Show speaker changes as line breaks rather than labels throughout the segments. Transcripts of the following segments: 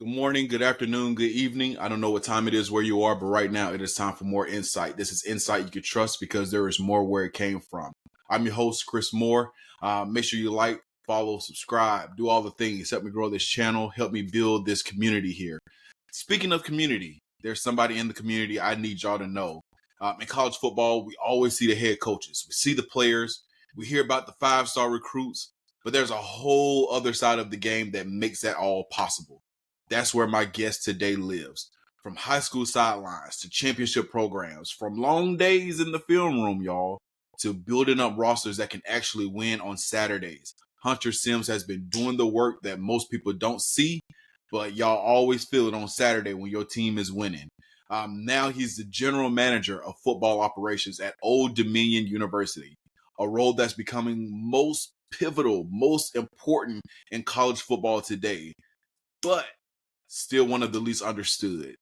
Good morning, good afternoon, good evening. I don't know what time it is where you are, but right now it is time for more insight. This is insight you can trust because there is more where it came from. I'm your host, Chris Moore. Make sure you like, follow, subscribe, do all the things. Help me grow this channel, help me build this community here. Speaking of community, there's somebody in the community I need y'all to know. In college football, we always see the head coaches. We see the players. We hear about the five-star recruits, but there's a whole other side of the game that makes that all possible. That's where my guest today lives. From high school sidelines to championship programs, from long days in the film room, y'all, to building up rosters that can actually win on Saturdays. Hunter Sims has been doing the work that most people don't see, but y'all always feel it on Saturday when your team is winning. Now he's the general manager of football operations at Old Dominion University, a role that's becoming most pivotal, most important in college football today. But still one of the least understood.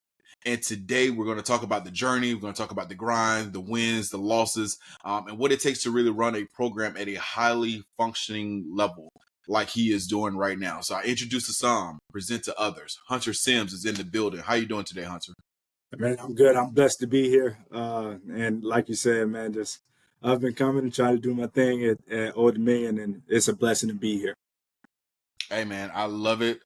And today we're going to talk about the journey. We're going to talk about the grind, the wins, the losses, and what it takes to really run a program at a highly functioning level like he is doing right now. So I introduce to some, present to others. Hunter Sims is in the building. How you doing today, Hunter?
Man, I'm good. I'm blessed to be here. And like you said, man, I've been coming and trying to do my thing at Old Dominion, and it's a blessing to be here.
Hey, man, I love it.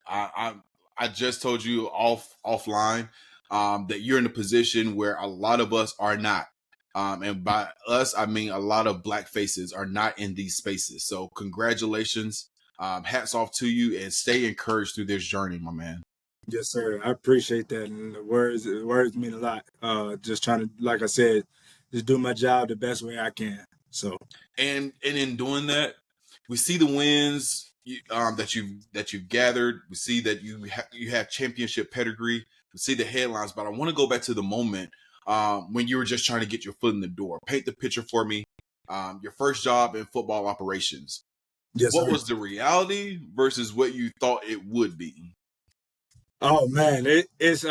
I just told you offline that you're in a position where a lot of us are not. And by us, I mean a lot of Black faces are not in these spaces. So congratulations. Hats off to you and stay encouraged through this journey, my man.
Yes, sir. I appreciate that. And the words mean a lot. Just trying to, like I said, just do my job the best way I can. So,
And in doing that, we see the wins that you've gathered. We see that you have championship pedigree. We see the headlines, but I want to go back to the moment when you were just trying to get your foot in the door. Paint the picture for me. Your first job in football operations.
yes,
What
sir.
was the reality versus what you thought it would be?
Oh man, it's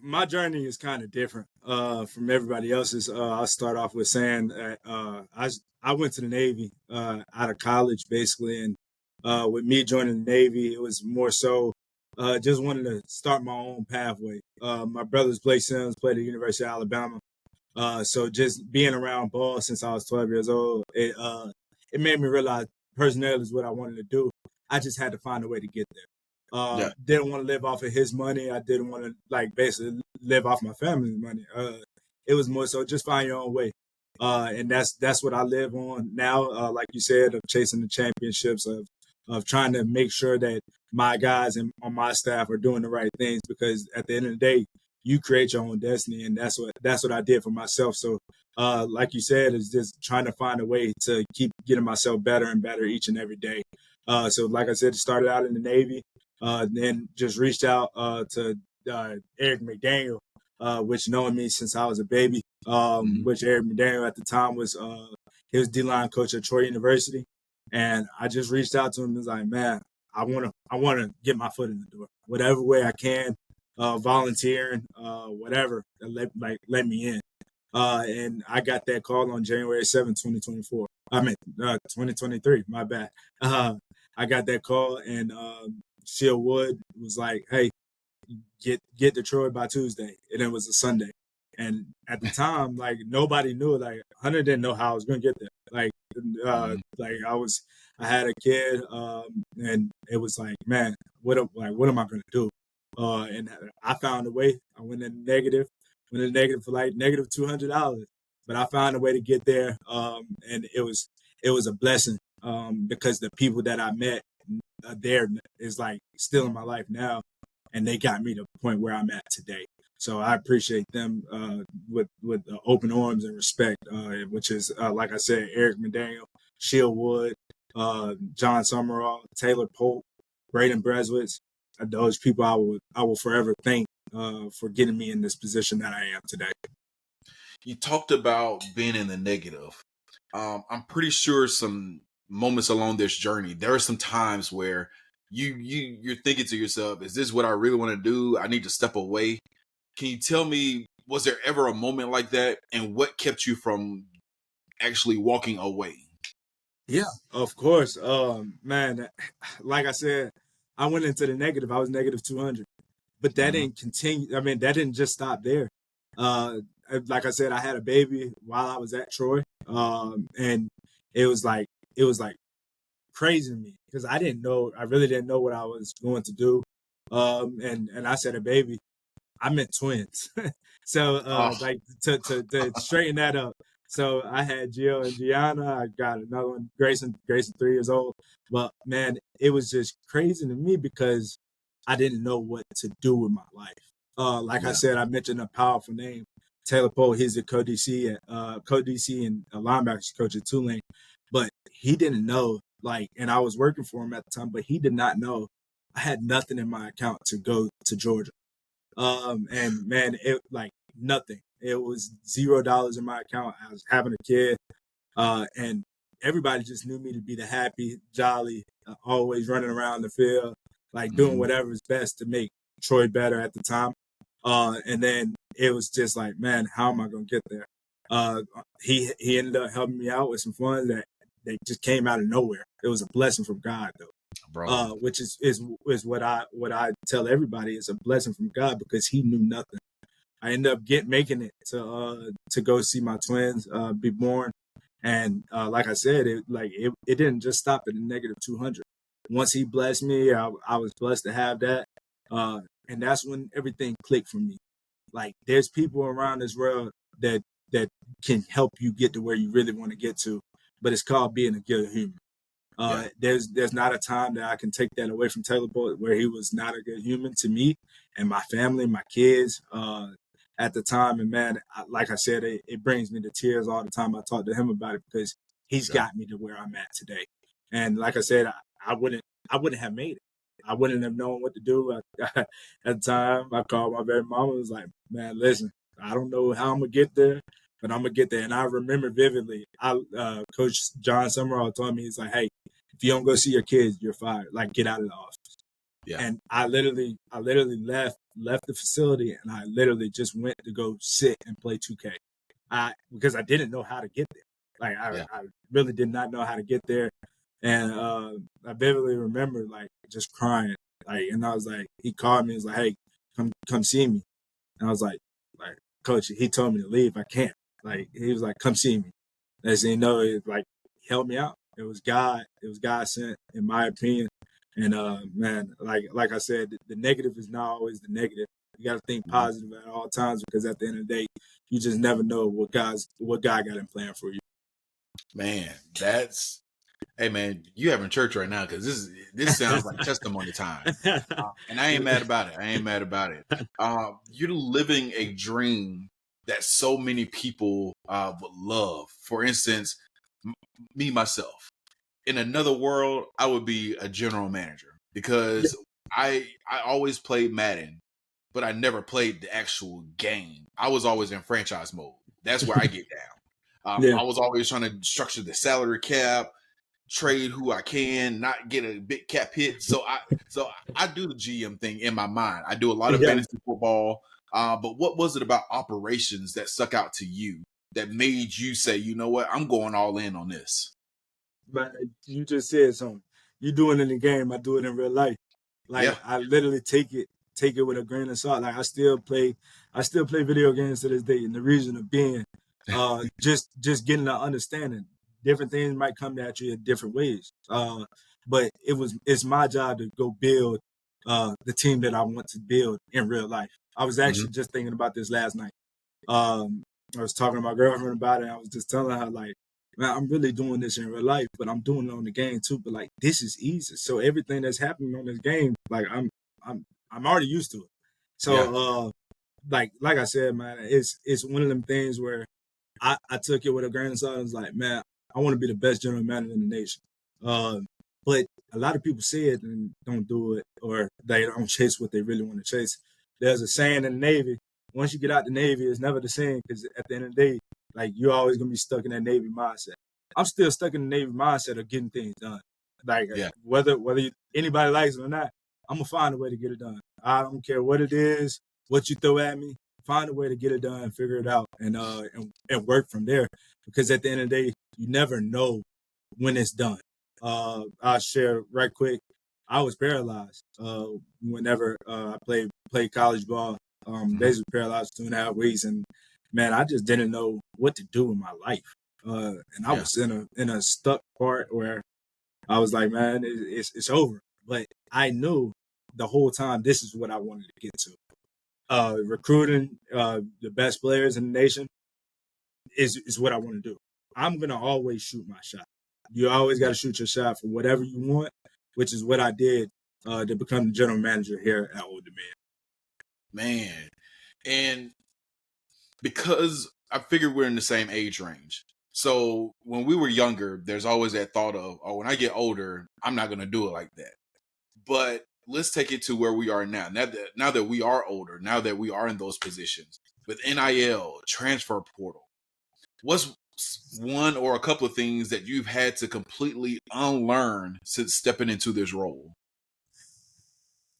my journey is kind of different from everybody else's. I'll start off with saying that I went to the Navy out of college basically, and with me joining the Navy, it was more so just wanted to start my own pathway. My brothers Blake Sims played at the University of Alabama, so just being around ball since I was 12 years old, it made me realize personnel is what I wanted to do. I just had to find a way to get there.
Yeah.
Didn't want to live off of his money. I didn't want to like basically live off my family's money. It was more so just find your own way. And that's what I live on now. Like you said, of chasing the championships, of trying to make sure that my guys and on my staff are doing the right things, because at the end of the day, you create your own destiny, and that's what I did for myself. So, like you said, is just trying to find a way to keep getting myself better and better each and every day. So, like I said, started out in the Navy. Then just reached out to Eric McDaniel, which knowing me since I was a baby, which Eric McDaniel at the time was he was D-line coach at Troy University, and I just reached out to him and was like, man, I wanna get my foot in the door, whatever way I can, volunteering, whatever, let me in. And I got that call on January 7th, 2024. 2023. My bad. I got that call, and Seal Wood was like, "Hey, get to Troy by Tuesday," and it was a Sunday. And at the time, like nobody knew. Like Hunter didn't know how I was gonna get there. Like I had a kid, and it was like, man, what am I gonna do? And I found a way. I went in the negative for like negative $200, but I found a way to get there. And it was a blessing, because the people that I met there is like still in my life now, and they got me to the point where I'm at today. So I appreciate them with open arms and respect, which is like I said, Eric McDaniel, Shield Wood, John Summerall, Taylor Polk, Braden Breswitz. Those people I will forever thank for getting me in this position that I am today.
You talked about being in the negative. I'm pretty sure some moments along this journey, there are some times where you're thinking to yourself, is this what I really want to do? I need to step away. Can you tell me, was there ever a moment like that, and what kept you from actually walking away?
Yeah, of course. Man, like I said, I went into the negative. I was negative 200. but that didn't continue. I mean, that didn't just stop there. Uh, like I said, I had a baby while I was at Troy, and it was like it was like crazy to me because I didn't know. I really didn't know what I was going to do. And I said a baby. I meant twins. So
Oh,
like to straighten that up. So I had Jill and Gianna. I got another one, Grayson 3 years old. But man, it was just crazy to me because I didn't know what to do with my life. Like I
yeah.
said, I mentioned a powerful name, Taylor Poe. He's a co-DC and a linebackers coach at Tulane. But he didn't know, like, and I was working for him at the time, but he did not know I had nothing in my account to go to Georgia. And man, it like nothing. It was $0 in my account. I was having a kid, and everybody just knew me to be the happy, jolly, always running around the field, like doing
Hmm.
whatever is best to make Troy better at the time. And then it was just like, man, how am I gonna get there? He ended up helping me out with some funds that they just came out of nowhere. It was a blessing from God, though.
Bro.
Which is what I tell everybody is a blessing from God because He knew nothing. I ended up making it to go see my twins be born, and like I said, it didn't just stop at a negative 200. Once He blessed me, I was blessed to have that, and that's when everything clicked for me. Like there's people around this world that that can help you get to where you really want to get to, but it's called being a good human.
Yeah.
There's not a time that I can take that away from Taylor Boyd where he was not a good human to me and my family, my kids at the time. And man, like I said, it brings me to tears all the time I talk to him about it because he's
Yeah.
got me to where I'm at today. And like I said, I wouldn't have made it. I wouldn't have known what to do at the time. I called my baby mama. Was like, man, listen, I don't know how I'm gonna get there, but I'm gonna get there. And I remember vividly. Coach John Summerall told me, he's like, hey, if you don't go see your kids, you're fired. Like, get out of the office.
Yeah.
And I literally left the facility, and I literally just went to go sit and play 2K. Because I didn't know how to get there. Like,
Yeah.
I really did not know how to get there, and I vividly remember like just crying. Like, and I was like, he called me. He was like, hey, come see me. And I was like, coach, he told me to leave. I can't. Like, he was like, come see me. As you know, it like helped me out. It was God. It was God sent, in my opinion. And man, like I said, the negative is not always the negative. You got to think
Mhm.
positive at all times because at the end of the day, you just never know what God got in plan for you.
Man, that's hey man, you having church right now because this sounds like testimony time. And I ain't mad about it. I ain't mad about it. You're living a dream that so many people would love. For instance, me myself. In another world, I would be a general manager because I always played Madden, but I never played the actual game. I was always in franchise mode. That's where I get down.
Yeah,
I was always trying to structure the salary cap, trade who I can, not get a big cap hit. So I do the GM thing in my mind. I do a lot of
yeah.
fantasy football. But what was it about operations that stuck out to you that made you say, you know what, I'm going all in on this?
But you just said something. You do it in the game, I do it in real life.
Yeah.
Like I literally take it with a grain of salt. Like I still play video games to this day. And the reason of being just getting an understanding. Different things might come at you in different ways. But it's my job to go build the team that I want to build in real life. I was
Hmm.
actually just thinking about this last night. Um, I was talking to my girlfriend about it. And I was just telling her like, man, I'm really doing this in real life, but I'm doing it on the game too. But like, this is easy. So everything that's happening on this game, like I'm already used to it.
Yeah.
So like I said, man, it's one of them things where I took it with a grain of salt. I was like, man, I want to be the best general manager in the nation. But a lot of people say it and don't do it, or they don't chase what they really want to chase. There's a saying in the Navy: once you get out the Navy, it's never the same because at the end of the day, like you're always gonna be stuck in that Navy mindset. I'm still stuck in the Navy mindset of getting things done. Like
Yeah.
whether anybody likes it or not, I'm gonna find a way to get it done. I don't care what it is, what you throw at me. Find a way to get it done, figure it out, and work from there. Because at the end of the day, you never know when it's done. I'll share right quick. I was paralyzed whenever I played college ball.
Mhm.
Basically paralyzed 2.5 weeks, and man, I just didn't know what to do in my life. And I
Yeah.
was in a stuck part where I was like, man, it's over. But I knew the whole time this is what I wanted to get to. Recruiting the best players in the nation is what I want to do. I'm gonna always shoot my shot. You always got
Yeah.
to shoot your shot for whatever you want, which is what I did to become the general manager here at Old Dominion.
Man. And because I figured we're in the same age range. So when we were younger, there's always that thought of, oh, when I get older, I'm not going to do it like that. But let's take it to where we are now. Now that we are older, now that we are in those positions with NIL, transfer portal, what's one or a couple of things that you've had to completely unlearn since stepping into this role?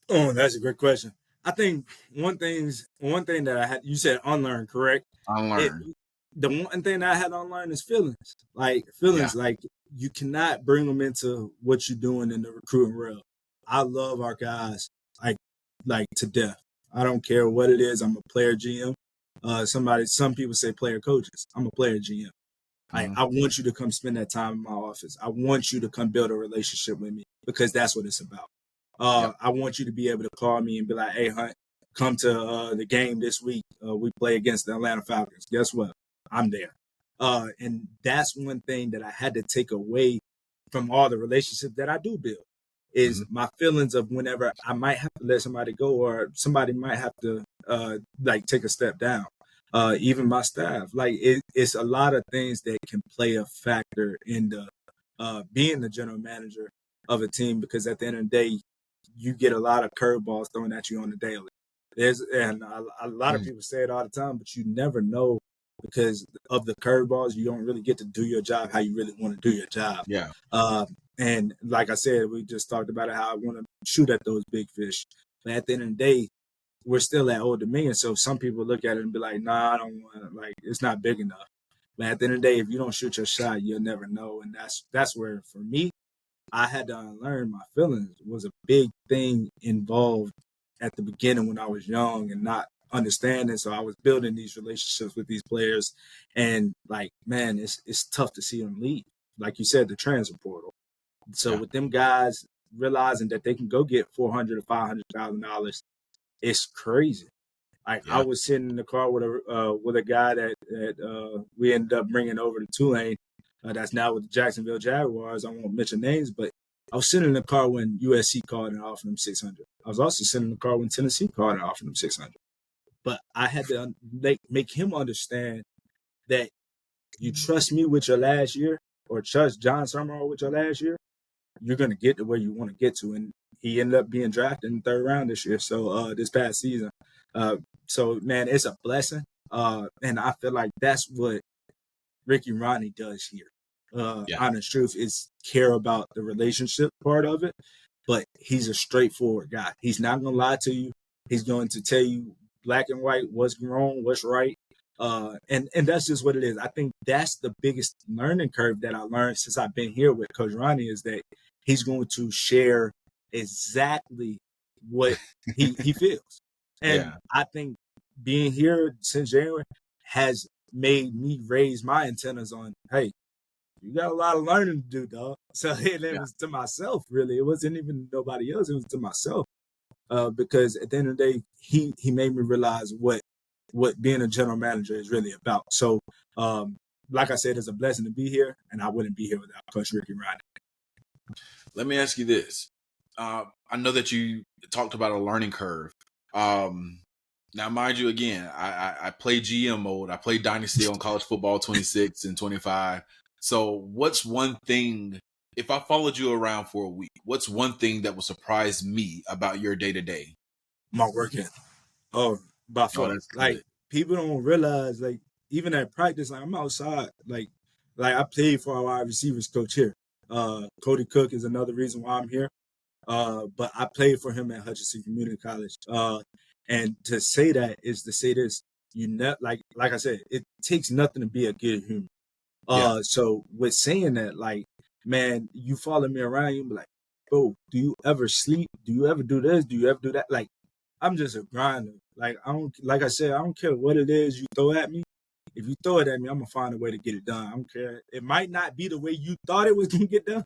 Oh, that's a great question. I think one thing that I had, you said unlearn, correct? It
Unlearn.
The one thing that I had to unlearn is feelings.
Yeah.
Like you cannot bring them into what you're doing in the recruiting realm. I love our guys like to death. I don't care what it is. I'm a player GM. Some people say player coaches. I'm a player GM.
Mhm.
I want you to come spend that time in my office. I want you to come build a relationship with me because that's what it's about.
Yep.
I want you to be able to call me and be like, "Hey, Hunt, come to the game this week. We play against the Atlanta Falcons. Guess what? I'm there." And that's one thing that I had to take away from all the relationships that I do build is
Mhm.
my feelings of whenever I might have to let somebody go or somebody might have to take a step down. Even my staff, it's a lot of things that can play a factor in the being the general manager of a team because at the end of the day, you get a lot of curveballs thrown at you on the daily. A lot of
Mm.
people say it all the time, but you never know because of the curveballs. You don't really get to do your job how you really want to do your job.
Yeah.
Uh, and like I said, we just talked about it, how I want to shoot at those big fish. But at the end of the day, we're still at Old Dominion. So some people look at it and be like, nah, I don't want to, it's not big enough. But at the end of the day, if you don't shoot your shot, you'll never know. And that's where, for me, I had to unlearn my feelings was a big thing involved at the beginning when I was young and not understanding. So I was building these relationships with these players, and man, it's tough to see them leave. Like you said, the transfer portal. So
Yeah.
with them guys realizing that they can go get $400,000 to $500,000, it's crazy. I
Yeah.
was sitting in the car with a guy that we ended up bringing over to Tulane. That's now with the Jacksonville Jaguars. I won't mention names, but I was sitting in the car when USC called and offered him 600. I was also sitting in the car when Tennessee called and offered him 600. But I had to make him understand that you trust me with your last year, or trust John Summerall with your last year, you're gonna get to where you want to get to. And he ended up being drafted in the third round this year. So this past season. Uh, so man, it's a blessing. And I feel like that's what Ricky Ronnie does here.
Yeah.
Honest truth is care about the relationship part of it, but he's a straightforward guy. He's not gonna lie to you. He's going to tell you black and white, what's wrong, what's right. And that's just what it is. I think that's the biggest learning curve that I learned since I've been here with Coach Ronnie is that he's going to share exactly what he feels. And
Yeah.
I think being here since January has made me raise my antennas on, hey, you got a lot of learning to do, dog. So and it
Yeah.
was to myself, really. It wasn't even nobody else. It was to myself. Because at the end of the day, he made me realize what being a general manager is really about. So, like I said, it's a blessing to be here, and I wouldn't be here without Coach Ricky Ronnie.
Let me ask you this. I know that you talked about a learning curve. Um, Now, mind you, again, I play GM mode. I play Dynasty on College Football 26 and 25. So, what's one thing, if I followed you around for a week, what's one thing that will surprise me about your day to day?
My work ethic. Oh, by
Oh,
far.
that's good.
People don't realize, even at practice, I'm outside, I played for our wide receivers coach here. Cody Cook is another reason why I'm here. But I played for him at Hutchinson Community College. And to say that is to say this, like I said, it takes nothing to be a good human.
Yeah.
So with saying that, man, you follow me around, you be like, bro, do you ever sleep? Do you ever do this? Do you ever do that? Like, I'm just a grinder. Like, like I said, I don't care what it is you throw at me. If you throw it at me, I'm gonna find a way to get it done. I don't care. It might not be the way you thought it was gonna get done,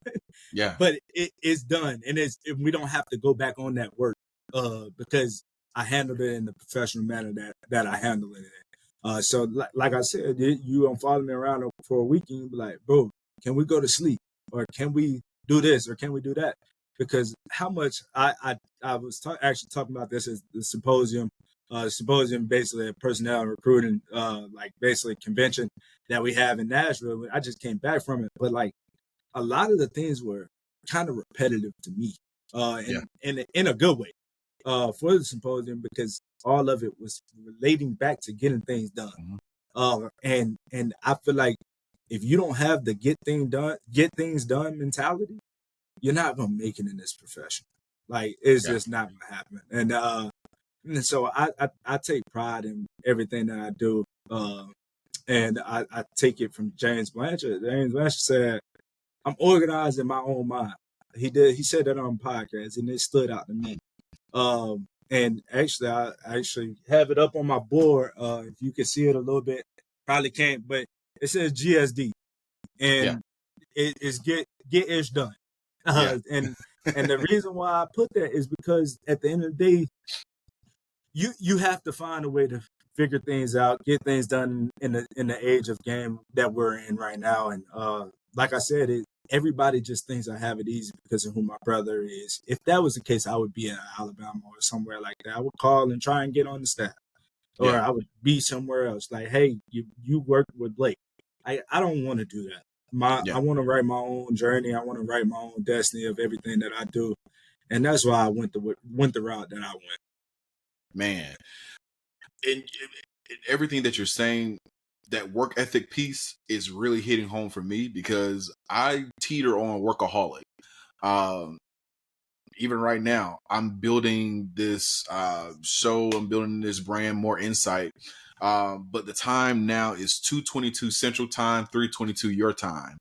Yeah.
but it is done, and we don't have to go back on that work because I handled it in the professional manner that I handled it in. So like I said, you don't follow me around for a week and you be like, bro, can we go to sleep, or can we do this, or can we do that? Because how much I was actually talking about this at the symposium. Symposium, basically a personnel and recruiting, like basically convention that we have in Nashville. I just came back from it, but like a lot of the things were kind of repetitive to me,
Yeah.
in a good way, for the symposium, because all of it was relating back to getting things done.
Mhm.
And I feel like if you don't have the get things done mentality, you're not gonna make it in this profession. Like, it's
Yeah.
just not gonna happen. And so I take pride in everything that I do. And I take it from James Blanchard. James Blanchard said, I'm organized in my own mind. He said that on podcast, and it stood out to me. And actually, I actually have it up on my board. If you can see it a little bit, probably can't, but it says GSD,
Yeah.
and it is get ish done.
Yeah.
And the reason why I put that is because at the end of the day, you have to find a way to figure things out, get things done in the age of game that we're in right now. And like I said, everybody just thinks I have it easy because of who my brother is. If that was the case, I would be in Alabama or somewhere like that. I would call and try and get on the staff, or
Yeah.
I would be somewhere else. Like, hey, you work with Blake. I don't want to do that.
Yeah.
I want to write my own journey. I want to write my own destiny of everything that I do, and that's why I went the route that I went.
Man. And everything that you're saying, that work ethic piece is really hitting home for me because I teeter on workaholic. Um, Even right now, I'm building this show. I'm building this brand, More Insight. But the time now is 2:22 Central Time, 3:22 your time.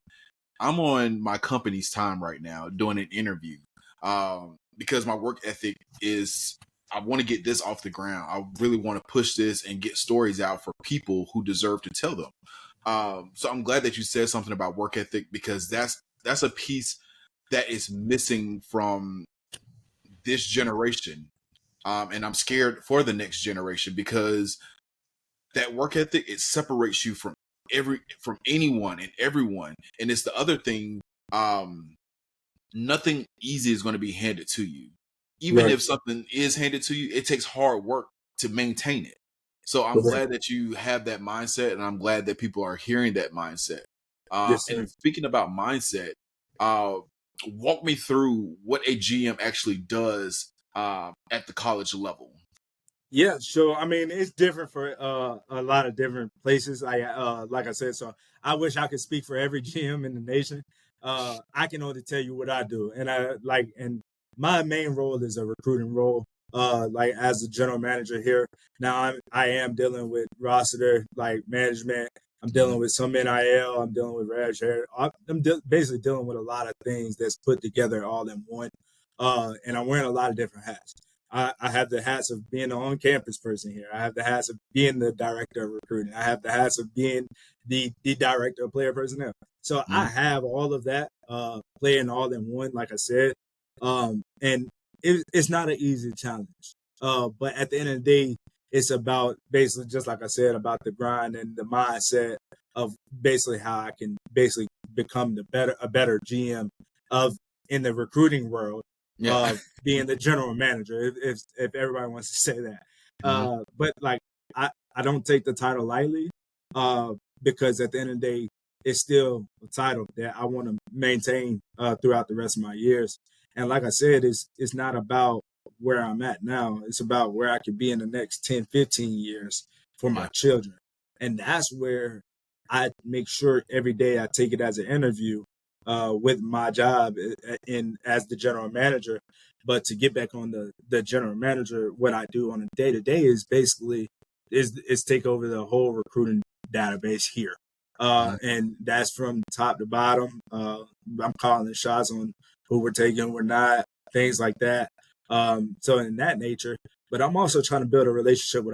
I'm on my company's time right now doing an interview because my work ethic is, I want to get this off the ground. I really want to push this and get stories out for people who deserve to tell them. So I'm glad that you said something about work ethic because that's a piece that is missing from this generation. And I'm scared for the next generation because that work ethic, it separates you from anyone and everyone. And it's the other thing, nothing easy is going to be handed to you. Even
Right.
if something is handed to you, it takes hard work to maintain it. So I'm
Correct.
glad that you have that mindset, and I'm glad that people are hearing that mindset.
Yes, sir.
And speaking about mindset, uh, walk me through what a GM actually does at the college level.
Yeah, so I mean, it's different for a lot of different places. Like I said, so I wish I could speak for every GM in the nation. I can only tell you what I do, and my main role is a recruiting role. Like as a general manager here now, I am dealing with roster like management. I'm
Mhm.
dealing with some NIL. I'm dealing with rev share. Basically dealing with a lot of things that's put together all in one. And I'm wearing a lot of different hats. I have the hats of being an on-campus person here. I have the hats of being the director of recruiting. I have the hats of being the director of player personnel. So I
Mhm.
have all of that playing all in one, like I said. And it's not an easy challenge. But at the end of the day, it's about basically just like I said about the grind and the mindset of basically how I can basically become a better GM of in the recruiting world
Yeah.
of being the general manager, if everybody wants to say that.
Mhm.
But like I don't take the title lightly, because at the end of the day, it's still a title that I want to maintain throughout the rest of my years. And like I said, it's not about where I'm at now. It's about where I could be in the next 10, 15 years for my
Yeah.
children. And that's where I make sure every day I take it as an interview with my job in as the general manager. But to get back on the general manager, what I do on a day to day is basically is take over the whole recruiting database here,
Mhm.
and that's from top to bottom. I'm calling the shots on who we're taking, who we're not, things like that. So in that nature, but I'm also trying to build a relationship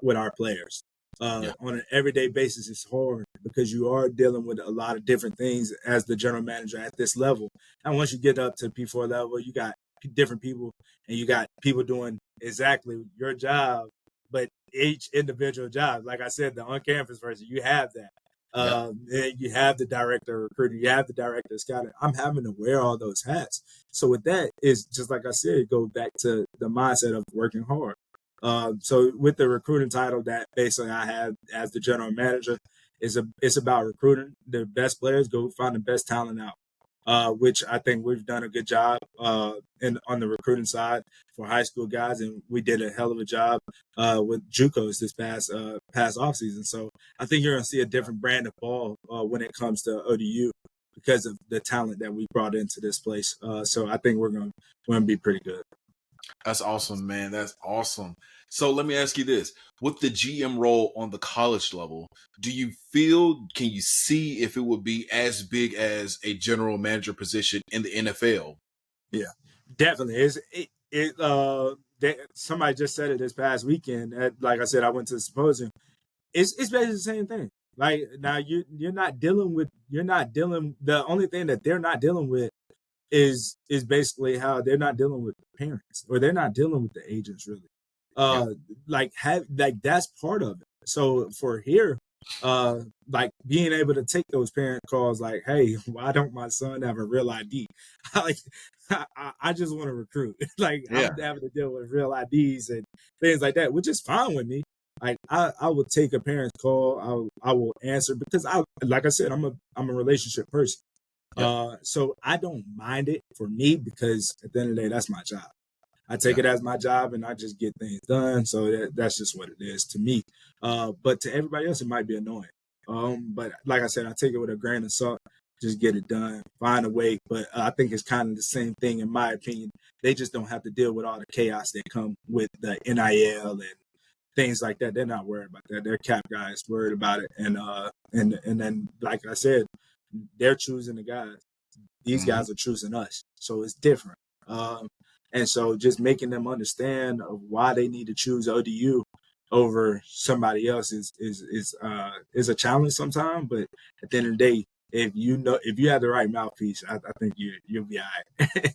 with our players.
Yeah.
On an everyday basis, it's hard because you are dealing with a lot of different things as the general manager at this level. And once you get up to P4 level, you got different people, and you got people doing exactly your job, but each individual job. Like I said, the on-campus person, you have that.
Yeah.
And you have the director of recruiting, you have the director of scouting. I'm having to wear all those hats. So with that, is just like I said, go back to the mindset of working hard. So with the recruiting title that basically I have as the general manager, it's about recruiting the best players, go find the best talent out. Which I think we've done a good job on the recruiting side for high school guys, and we did a hell of a job with JUCOs this past off season. So I think you're going to see a different brand of ball when it comes to ODU because of the talent that we brought into this place. So I think we're going to be pretty good.
That's awesome, man. That's awesome. So let me ask you this. With the GM role on the college level, can you see if it would be as big as a general manager position in the NFL?
Yeah, definitely. Somebody just said it this past weekend. Like I said, I went to the symposium. It's basically the same thing. Like now you're not dealing. The only thing that they're not dealing with is basically how they're not dealing with the parents, or they're not dealing with the agents really.
Yeah.
Like that's part of it. So for here, like being able to take those parent calls, like, hey, why don't my son have a real ID? Like, I just want to recruit. Like,
Yeah.
I'm having to deal with real IDs and things like that, which is fine with me. Like, I will take a parent's call. I will answer because like I said, I'm a relationship person.
Yeah.
So I don't mind it for me because at the end of the day, that's my job. I take
Yeah.
it as my job and I just get things done. So that's just what it is to me. But to everybody else, it might be annoying. But like I said, I take it with a grain of salt. Just get it done, find a way. But I think it's kind of the same thing, in my opinion. They just don't have to deal with all the chaos that come with the NIL and things like that. They're not worried about that. Their cap guys worried about it, and then like I said, they're choosing the guys. These
Mm-hmm.
guys are choosing us, so it's different. And so just making them understand of why they need to choose ODU over somebody else is a challenge sometimes. But at the end of the day, if you have the right mouthpiece, I think you'll be all right.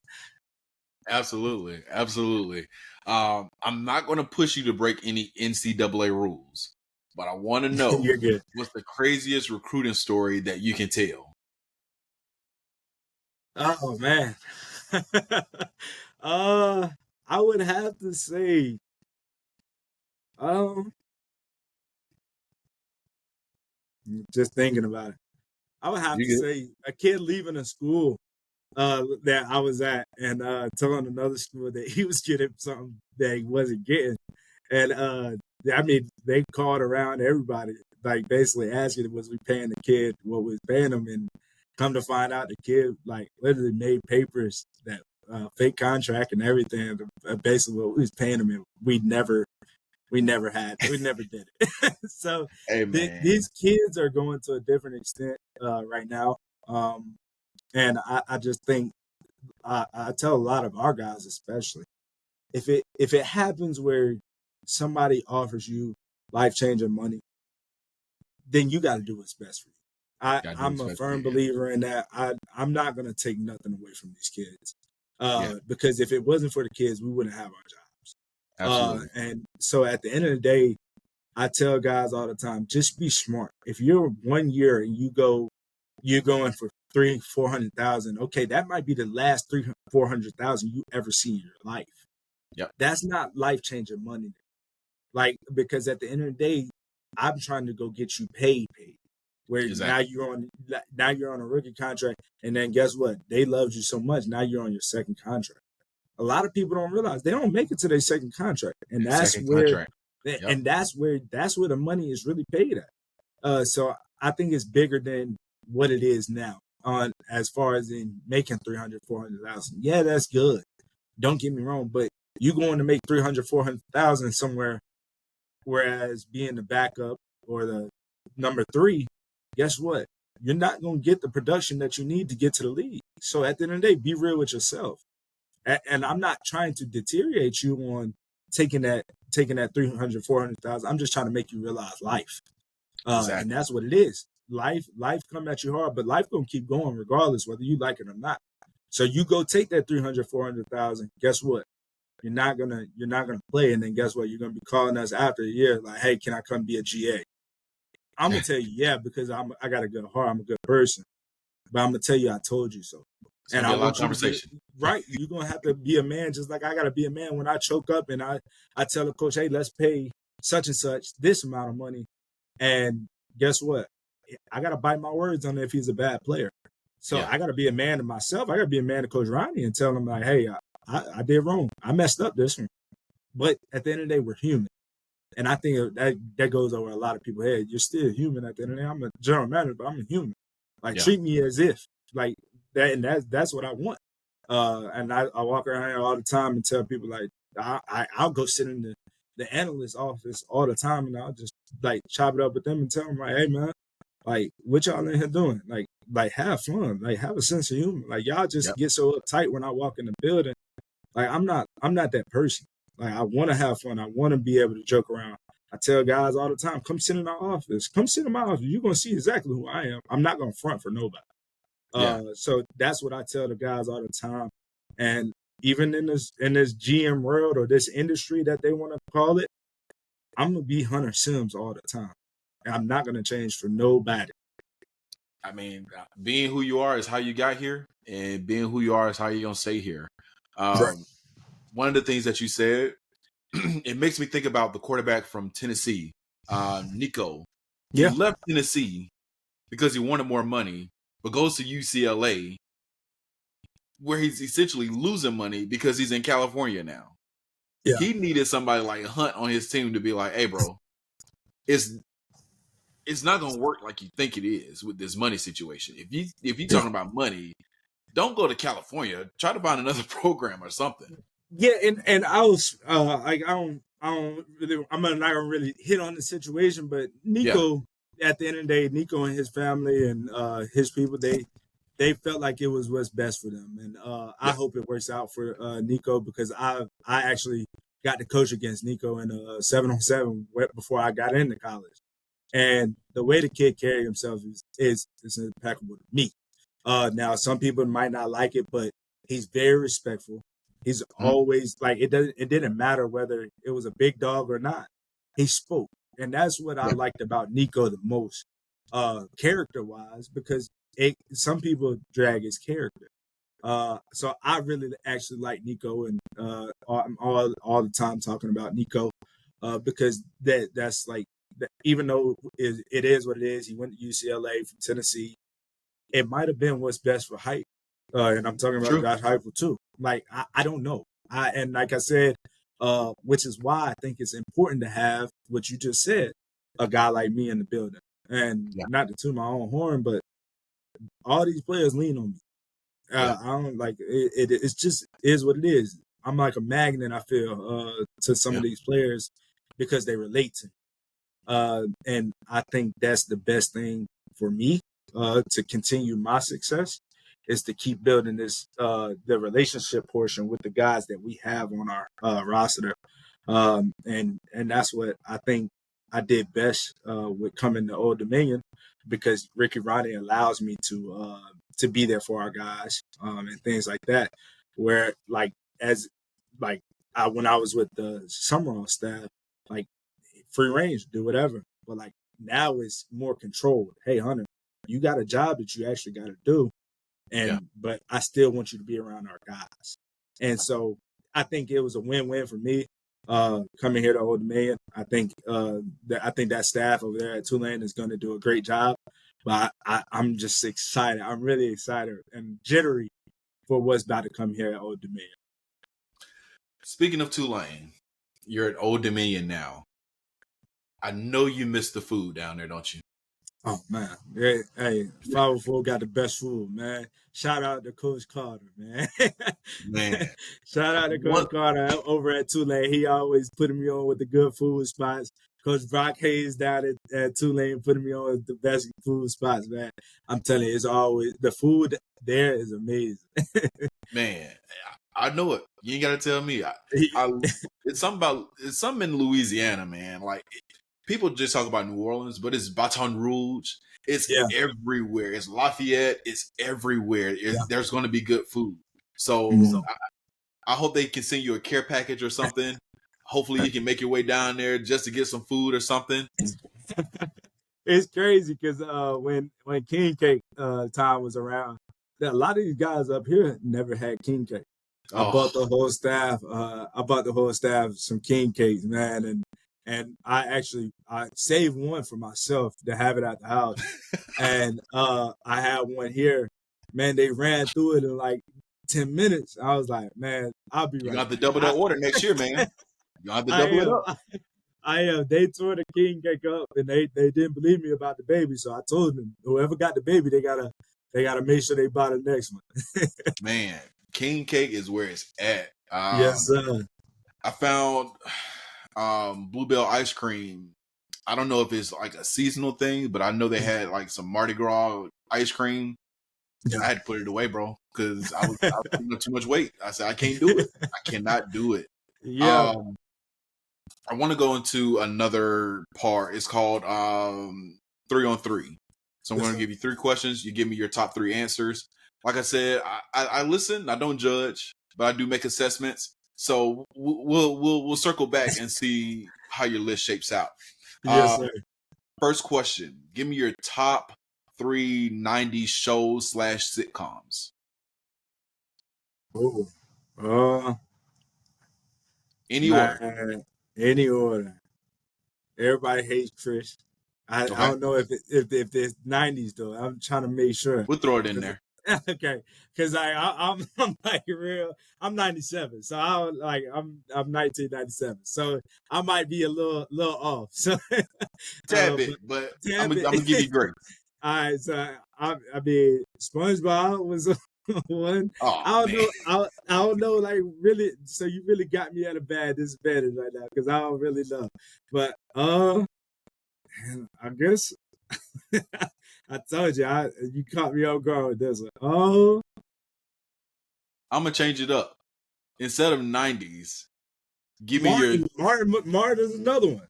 Absolutely. Absolutely. I'm not going to push you to break any NCAA rules, but I want to know
You're good.
what's the craziest recruiting story that you can tell?
Oh man. I would have to say, um, just thinking about it, I would have to
You
say a kid leaving a school that I was at and telling another school that he was getting something that he wasn't getting. And I mean, they called around everybody, like basically asking, was we paying the kid what we was paying him? And come to find out, the kid like literally made papers that fake contract and everything. Basically, what we was paying him, and we never did it. So
Hey man.
these kids are going to a different extent right now. And I just think I tell a lot of our guys, especially if it happens where somebody offers you life changing money, then you got to do what's best for you.
Gotta do
I'm
what's
a
best for
firm
you.
believer in that. I'm not gonna take nothing away from these kids,
Yeah.
because if it wasn't for the kids, we wouldn't have our jobs.
Absolutely.
And so at the end of the day, I tell guys all the time, just be smart. If you're 1 year and you're going for 400,000. Okay, that might be the last 400,000 you ever see in your life.
Yep.
That's not life changing money. Like, because at the end of the day, I'm trying to go get you paid. Where
Exactly.
now you're on a rookie contract, and then guess what? They loved you so much. Now you're on your second contract. A lot of people don't realize they don't make it to their second contract, and
Second contract. Yep.
that's where the money is really paid at. So I think it's bigger than what it is now. On as far as in making 300, 400,000. Yeah, that's good. Don't get me wrong, but you going to make 300, 400,000 somewhere, whereas being the backup or the number three, guess what? you're not going to get the production that you need to get to the league. So at the end of the day, be real with yourself. And I'm not trying to deteriorate you on taking that 300, 400,000. I'm just trying to make you realize life. And
Exactly.
that's what it is. Life come at you hard, but life gonna keep going regardless whether you like it or not. So you go take that 300, 400,000. Guess what? You're not gonna play, and then guess what? You're gonna be calling us after a year, like, hey, can I come be a GA? I'm gonna tell you, yeah, because I got a good heart, I'm a good person. But I'm gonna tell you, I told you so.
It's
And
gonna be
I
a lot of
want you to be
conversation.
right. You're gonna have to be a man, just like I gotta be a man when I choke up and I tell the coach, hey, let's pay such and such this amount of money. And guess what? I gotta bite my words on it if he's a bad player. So
Yeah.
I gotta be a man to myself. I gotta be a man to Coach Ronnie and tell him like, hey, I did wrong. I messed up this one. But at the end of the day, we're human. And I think that goes over a lot of people's head. You're still human at the end of the day. I'm a general manager, but I'm a human. Like
Yeah.
treat me as if like that, and that's what I want. And I walk around here all the time and tell people like I'll go sit in the analyst office all the time and I'll just like chop it up with them and tell them like, hey man, like what y'all in here doing? Like have fun, like have a sense of humor. Like y'all just
Yep.
get so uptight when I walk in the building. Like I'm not that person. Like I want to have fun. I want to be able to joke around. I tell guys all the time, come sit in our office. Come sit in my office. You're gonna see exactly who I am. I'm not gonna front for nobody.
Yeah.
So that's what I tell the guys all the time. And even in this GM world or this industry that they want to call it, I'm gonna be Hunter Sims all the time. And I'm not gonna change for nobody.
I mean, being who you are is how you got here, and being who you are is how you're gonna stay here.
Right.
One of the things that you said, it makes me think about the quarterback from Tennessee, Nico. He
Yeah.
left Tennessee because he wanted more money, but goes to UCLA, where he's essentially losing money because he's in California now.
Yeah.
He needed somebody like Hunt on his team to be like, "Hey, bro, it's not gonna work like you think it is with this money situation. If you
Yeah.
talking about money, don't go to California. Try to find another program or something."
Yeah, and I was like I don't really I'm not gonna really hit on the situation, but
Yeah,
Nico at the end of the day, Nico and his family and his people they felt like it was what's best for them, and I
yeah,
hope it works out for Nico because I actually got to coach against Nico in a 7-on-7 before I got into college, and the way the kid carried himself is impeccable to me. Now some people might not like it, but he's very respectful. He's
mhm,
always like it didn't matter whether it was a big dog or not. He spoke. And that's what I
yeah,
liked about Nico the most, character wise, because some people drag his character. So I really actually like Nico, and I'm all the time talking about Nico, because that's like even though it is what it is. He went to UCLA from Tennessee. It might have been what's best for Hype, and I'm talking about
true,
Josh Heupel too. Like I don't know. And like I said, which is why I think it's important to have what you just said, a guy like me in the building, and
yeah,
not to toot my own horn, but all these players lean on me.
yeah,
I don't like it. It's just is what it is. I'm like a magnet. I feel to some
yeah,
of these players because they relate to me. And I think that's the best thing for me to continue my success is to keep building this the relationship portion with the guys that we have on our roster. And that's what I think I did best with coming to Old Dominion because Ricky Ronnie allows me to be there for our guys and things like that. Where like as like when I was with the Summerall staff, like free range, do whatever. But like now it's more controlled. Hey, Hunter, you got a job that you actually got to do,
yeah.
and but I still want you to be around our guys. And so I think it was a win-win for me coming here to Old Dominion. I think that staff over there at Tulane is going to do a great job. But I'm just excited. I'm really excited and jittery for what's about to come here at Old Dominion.
Speaking of Tulane, you're at Old Dominion now. I know you miss the food down there, don't you?
Oh man, hey, 504 got the best food, man. Shout out to Coach Carter, man.
Man,
Shout out to
one
Coach Carter over at Tulane. He always putting me on with the good food spots. Coach Brock Hayes down at Tulane putting me on with the best food spots, man. I'm telling you, it's always the food there is amazing.
man, I know it. You ain't gotta tell me. I it's something in Louisiana, man. Like people just talk about New Orleans, but it's Baton Rouge. It's
Yeah,
everywhere. It's Lafayette. It's everywhere.
yeah.
There's going to be good food. So
Mhm.
I hope they can send you a care package or something. Hopefully, you can make your way down there just to get some food or something.
It's crazy because when king cake time was around, a lot of these guys up here never had king cake. I bought
Oh,
the whole staff. I bought the whole staff some king cakes, man, and I saved one for myself to have it at the house, and I had one here. Man, they ran through it in like 10 minutes. I was like, man, I'll be
you're
right
gonna have to
back.
double that order next year, man. You're gonna have to
I
double it
am.
up.
I am. They tore the king cake up, and they didn't believe me about the baby. So I told them, whoever got the baby, they gotta make sure they buy the next one.
Man, king cake is where it's at.
Yes, sir.
I found Bluebell ice cream. I don't know if it's like a seasonal thing, but I know they had like some Mardi Gras ice cream. I
Yeah.
had to put it away, bro, because I was putting on too much weight. I said I can't do it. I cannot do it.
Yeah.
Um, I want to go into another part. It's called 3 on 3. So I'm
Yes,
going to
sir.
give you 3 questions. You give me your top 3 answers. Like I said, I listen. I don't judge, but I do make assessments. So we'll circle back and see how your list shapes out.
Yes,
Uh,
sir.
First question: give me your top 3 '90s shows / sitcoms.
Oh, uh,
Any order.
man, any order. Everybody hates Chris. I
Okay,
don't know if it's '90s though. I'm trying to make sure.
we'll throw it in
'Cause-
there.
okay, because I'm like real. I'm '97, so I'm 1997. So I might be a little off. So,
Tad
but
bit, but
damn
I'm
it.
gonna give you grace.
All right, so I mean, SpongeBob was one.
Oh
I don't
man.
know. I don't know. Like really, so you really got me at a bad disadvantage right now because I don't really know. But I guess I told you. You caught me off guard with this one. Oh,
I'm gonna change it up. Instead of '90s, give me your
Martin is another one.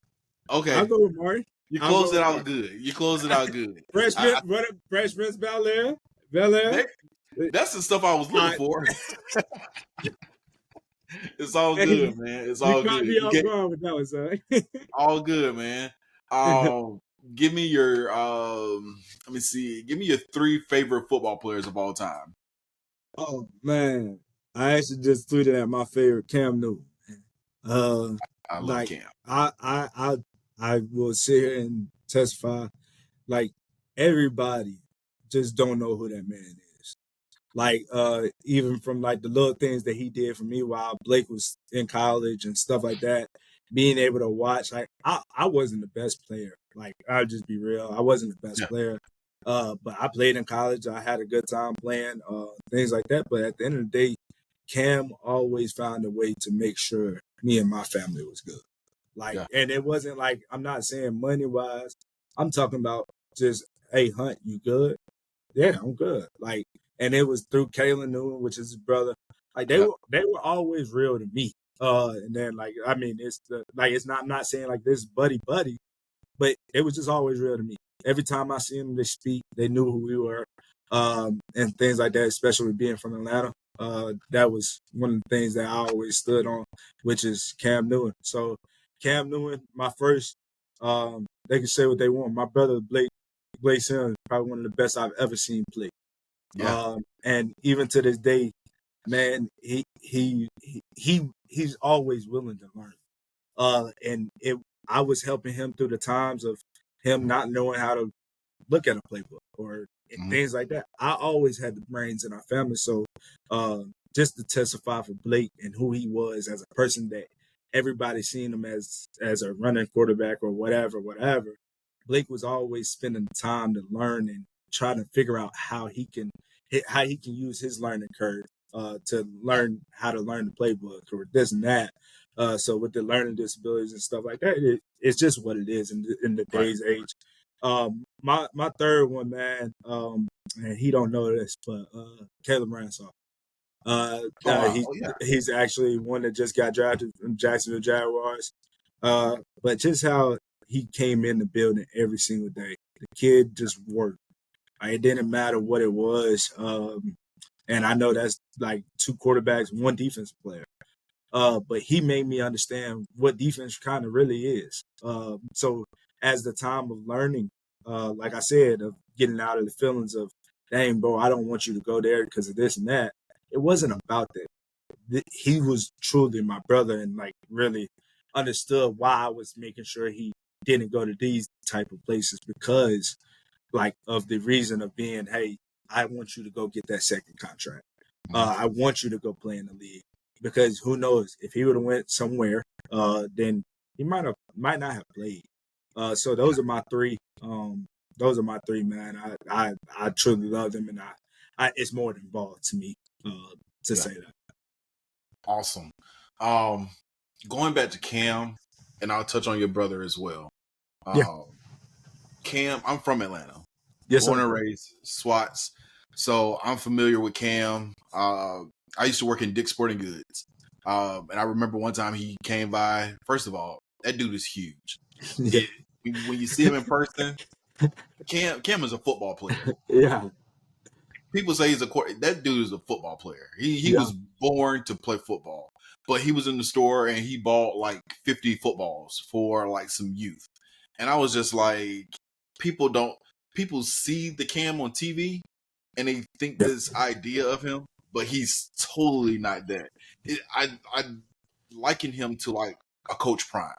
I'll
okay.
go with Martin.
You
I'll
close
go
it
with
out
Martin.
good. You close it out good.
Freshman,
I,
Fresh Prince Bel Air, Bel Air.
that, that's the stuff I was looking
I,
for. It's all
hey,
good, man. It's
you
all
caught
good.
me
You
off
get
guard with that one, son.
all good, man. Give me your let me see. Give me your 3 favorite football players of all time.
Oh man, I actually just tweeted at my favorite Cam Newton. Uh,
I love
like
Cam.
I will sit here and testify. Like everybody just don't know who that man is. Like even from like the little things that he did for me while Blake was in college and stuff like that, being able to watch. Like I wasn't the best player. Like I'll just be real, I wasn't the best
Yeah,
player. But I played in college. I had a good time playing, things like that. But at the end of the day, Cam always found a way to make sure me and my family was good. Like,
yeah.
and it wasn't like I'm not saying money wise. I'm talking about just, hey, Hunt, you good? Yeah, I'm good. Like, and it was through Kalen Newton, which is his brother. Like
Yeah.
they were always real to me. And then like I mean, it's not I'm not saying like this buddy, but it was just always real to me. Every time I see them, they speak. They knew who we were, and things like that. Especially being from Atlanta, that was one of the things that I always stood on, which is Cam Newton. So Cam Newton, my first. They can say what they want. My brother Blake Sims, probably one of the best I've ever seen play.
Yeah.
And even to this day, man, he's always willing to learn. And I was helping him through the times of him not knowing how to look at a playbook or
Mhm.
things like that. I always had the brains in our family, so just to testify for Blake and who he was as a person that everybody seen him as a running quarterback or whatever. Blake was always spending time to learn and trying to figure out how he can use his learning curve to
Yeah.
learn how to learn the playbook or this and that. So with the learning disabilities and stuff like that, it's just what it is in the
Right.
day's age. My third one, man, and he don't know this, but Caleb Ransaw.
Oh wow.
He
Oh yeah.
he's actually one that just got drafted from Jacksonville Jaguars. But just how he came in the building every single day, the kid just worked. It didn't matter what it was. And I know that's like two quarterbacks, one defensive player. But he made me understand what defense kind of really is. So as the time of learning, like I said, of getting out of the feelings of, dang, bro, I don't want you to go there because of this and that. It wasn't about that. He was truly my brother and like really understood why I was making sure he didn't go to these type of places because like of the reason of being, hey, I want you to go get that second contract.
Mhm.
I want you to go play in the league because who knows if he would have went somewhere, then he might not have played. So
Yeah.
those are my three. Those are my three, man. I truly love them, and it's more than ball to me to
Yeah.
say that.
Awesome. Going back to Cam, and I'll touch on your brother as well.
Yeah.
Um, Cam, I'm from Atlanta,
Yes,
born
sir.
and raised SWATs, so I'm familiar with Cam. I used to work in Dick's Sporting Goods, and I remember one time he came by. First of all, that dude is huge.
Yeah.
It, when you see him in person, Cam is a football player.
Yeah.
People say he's that dude is a football player. He
Yeah.
was born to play football. But he was in the store and he bought like 50 footballs for like some youth. And I was just like, people don't people see the Cam on TV and they think
Yeah.
this idea of him, but he's totally not that. I liken him to like a Coach Prime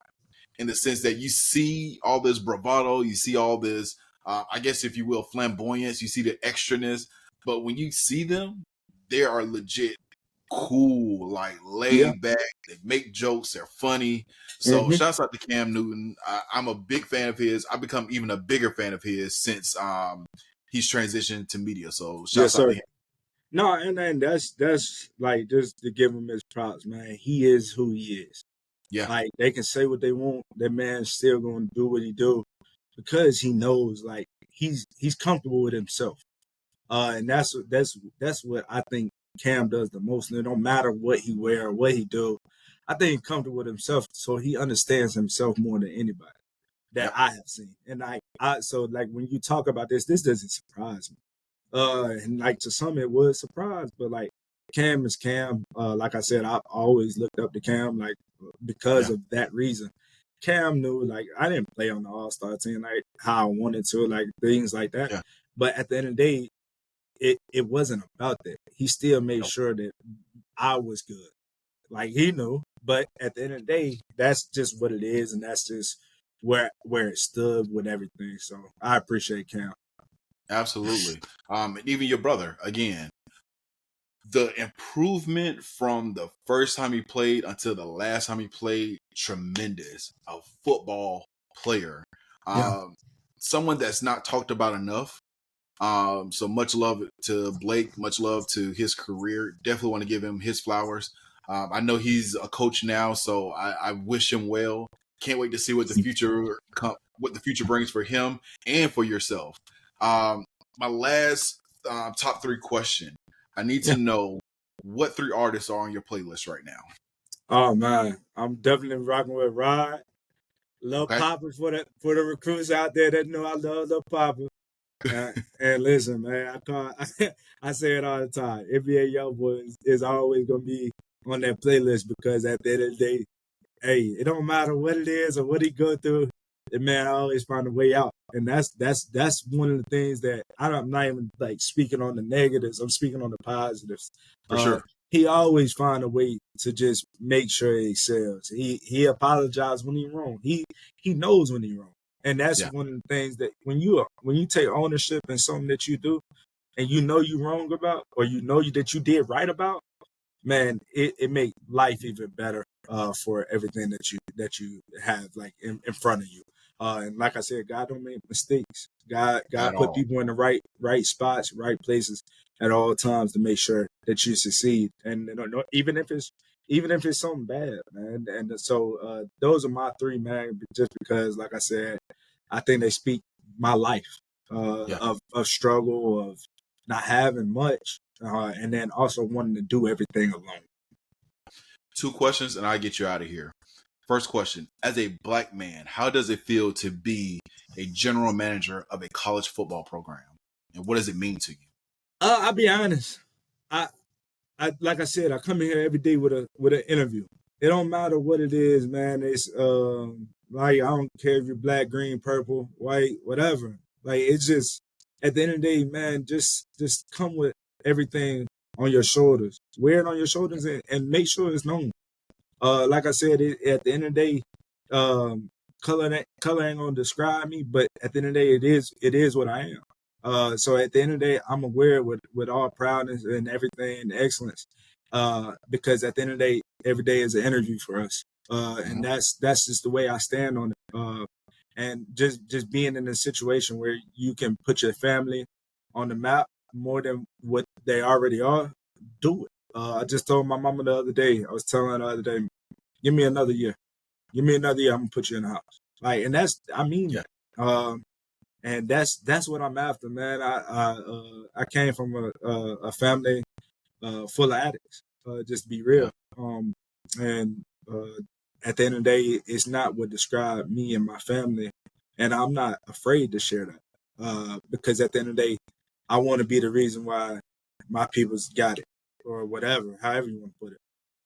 in the sense that you see all this bravado, you see all this, I guess if you will, flamboyance, you see the extraness, but when you see them, they are legit cool, like
Yeah.
laid back. They make jokes, they're funny. So
Hmm.
shouts out to Cam Newton. I'm a big fan of his. I've become even a bigger fan of his since he's transitioned to media. So
Yes,
shouts out to
sir.
him.
No, and that's like just to give him his props, man. He is who he is.
Yeah,
Like they can say what they want, that man's still going to do what he do because he knows like he's comfortable with himself. And that's what I think Cam does the most. And it don't matter what he wear or what he do. I think he's comfortable with himself, so he understands himself more than anybody that
yep,
I have seen. And I so like when you talk about this doesn't surprise me. And like to some it would surprise, but like Cam is Cam. Like I said, I always looked up to Cam, like because
yeah,
of that reason. Cam knew like I didn't play on the All Star team like how I wanted to, like things like that.
yeah,
But at the end of the day, it wasn't about that. He still made
no,
sure that I was good. Like he knew, but at the end of the day, that's just what it is, and that's just where it stood with everything. So I appreciate Cam.
absolutely. And even your brother, again, the improvement from the first time he played until the last time he played, tremendous. A football player,
Yeah.
um, someone that's not talked about enough. So much love to Blake, much love to his career. Definitely want to give him his flowers. I know he's a coach now, so I wish him well. Can't wait to see what the future brings for him and for yourself. My last top three question. I need to
Yeah.
know what three artists are on your playlist right now.
Oh man, I'm definitely rocking with Rod. Lil
Okay.
Papa for the recruits out there that know I love Lil Papa. And listen, man, I say it all the time. NBA YoungBoy is always gonna be on that playlist because at the end of the day, hey, it don't matter what it is or what he go through, the man always find a way out. And that's one of the things that I'm not even like speaking on the negatives. I'm speaking on the positives.
For
Uh,
sure.
he always find a way to just make sure he excels. He apologizes when he's wrong. He knows when he's wrong. And that's
Yeah.
one of the things that when you take ownership in something that you do and you know you're wrong about or you know that you did right about, man, it make life even better for everything that you have like in front of you. And like I said, God don't make mistakes. God
At
put
all.
people in the right spots, right places at all times to make sure that you succeed. And even if it's something bad, man. And so those are my three, man. Just because, like I said, I think they speak my life
Yeah.
of struggle, of not having much, and then also wanting to do everything alone.
2 questions, and I get you out of here. First question: as a black man, how does it feel to be a general manager of a college football program, and what does it mean to you?
I'll be honest. I like I said, I come in here every day with an interview. It don't matter what it is, man. It's like I don't care if you're black, green, purple, white, whatever. Like it's just at the end of the day, man, just come with everything on your shoulders. Wear it on your shoulders and make sure it's known. Like I said, at the end of the day, color ain't gonna describe me, but at the end of the day, it is what I am. So at the end of the day, I'm aware with all proudness and everything and excellence, because at the end of the day, every day is an interview for us, and that's just the way I stand on it. And just being in a situation where you can put your family on the map more than what they already are, do it. I just told my mama the other day. I was telling her the other day, give me another year. Give me another year. I'm gonna put you in the house. Like, and I mean
Yeah.
that. And that's what I'm after, man. I came from a family full of addicts. Just to be real.
Yeah.
And at the end of the day, it's not what described me and my family, and I'm not afraid to share that. Because at the end of the day, I want to be the reason why my people's got it, or whatever, however you want to put it.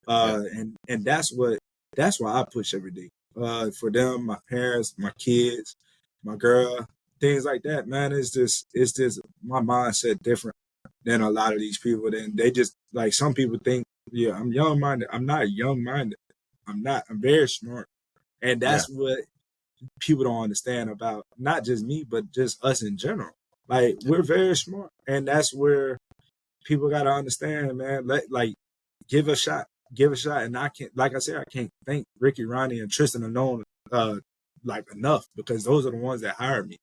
Yeah.
And that's why I push every day. For them, my parents, my kids, my girl, things like that, man. It's just my mindset different than a lot of these people. Then they just like some people think, yeah, I'm young minded. I'm not young minded. I'm not. I'm very smart. And
Yeah.
that's what people don't understand about not just me, but just us in general. Like we're very smart. And that's where people gotta understand, man. Like give a shot. Give a shot. And I can't, like I said, I can't thank Ricky, Ronnie, and Tristan alone like enough, because those are the ones that hired me.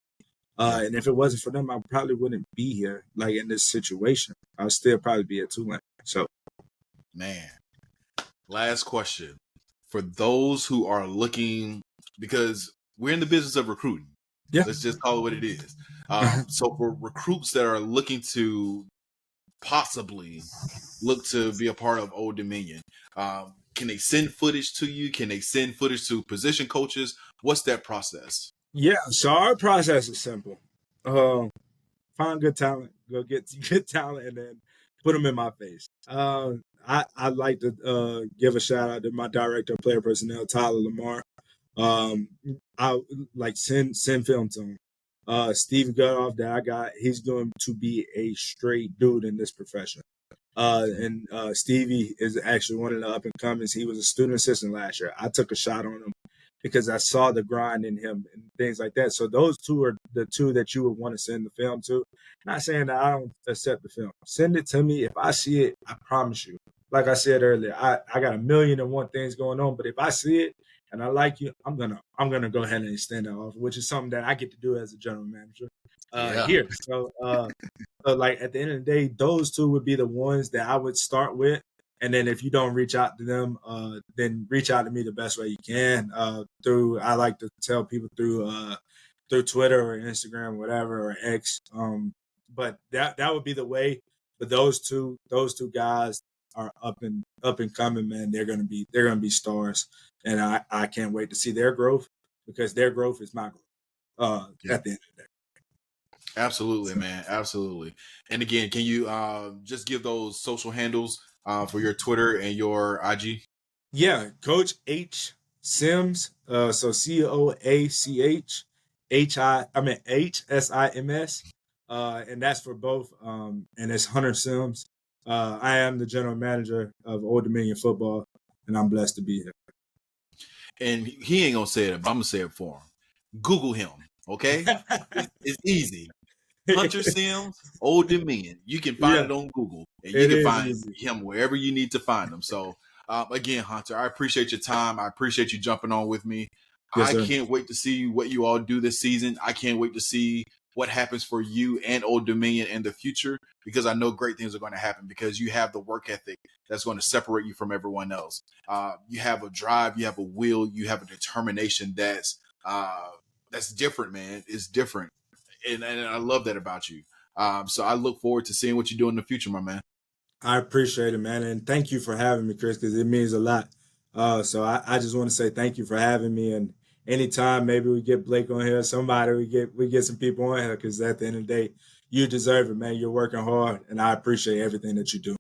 Yeah.
And if it wasn't for them, I probably wouldn't be here, like in this situation. I'll still probably be at Tulane. So,
Man. Last question. For those who are looking, because we're in the business of recruiting.
yeah.
Let's just call it what it is. So for recruits that are looking to possibly look to be a part of Old Dominion, can they send footage to you? Can they send footage to position coaches? What's that process?
Yeah. So our process is simple. Find good talent, go get good talent, and then put them in my face. I'd like to give a shout out to my director of player personnel, Tyler Lamar. Um, I like send film to him. Steve Gutoff that I got, he's going to be a straight dude in this profession. And Stevie is actually one of the up and comings. He was a student assistant last year. I took a shot on him because I saw the grind in him and things like that. So those two are the two that you would want to send the film to. Not saying that I don't accept the film. Send it to me. If I see it, I promise you. Like I said earlier, I got a million and one things going on, but if I see it and I like you, I'm gonna go ahead and extend that offer, which is something that I get to do as a general manager
Yeah.
here. So like at the end of the day, those two would be the ones that I would start with. And then if you don't reach out to them, then reach out to me the best way you can. Through I like to tell people through Twitter or Instagram, whatever, or X. But that would be the way. But those two guys are up and coming, man. They're gonna be stars, and I can't wait to see their growth, because their growth is my growth.
Yeah.
At the end of the day.
Absolutely, man. Absolutely. And again, can you just give those social handles for your Twitter and your IG?
Yeah, Coach H Sims. So CoachHSIMS. And that's for both. And it's Hunter Sims. I am the general manager of Old Dominion football, and I'm blessed to be here.
And he ain't gonna say it, but I'm gonna say it for him. Google him, okay? It's easy. Hunter Sims, Old Dominion. You can find
Yeah,
it on Google, and you
it
can
is
find
easy.
him wherever you need to find him. So, again, Hunter, I appreciate your time. I appreciate you jumping on with me.
Yes,
I
sir.
can't wait to see what you all do this season. I can't wait to see what happens for you and Old Dominion in the future, because I know great things are going to happen because you have the work ethic that's going to separate you from everyone else. You have a drive, you have a will, you have a determination that's different, man. It's different, and I love that about you. So I look forward to seeing what you do in the future, my man.
I appreciate it, man, and thank you for having me, Chris, because it means a lot. So I just want to say thank you for having me, and anytime maybe we get Blake on here, somebody we get some people on here, because at the end of the day, you deserve it, man. You're working hard, and I appreciate everything that you do.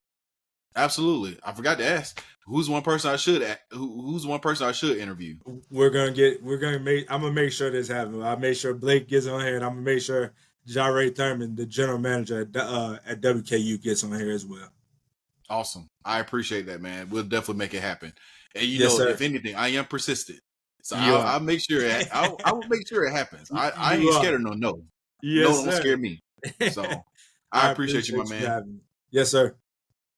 Absolutely. I forgot to ask who's one person I should who's one person I should interview.
I'm gonna make sure this happens. I'll make sure Blake gets on here, and I'm gonna make sure Jarre Thurman, the general manager at WKU, gets on here as well.
Awesome. I appreciate that, man. We'll definitely make it happen. And
Yes, sir.
if anything, I am persistent, so
You are.
I'll make sure I will make sure it happens. I
You
ain't
are.
scared of no. No
Yes,
don't
sir.
scare me. So I
I
appreciate you, my
appreciate you
man.
having me. Yes, sir.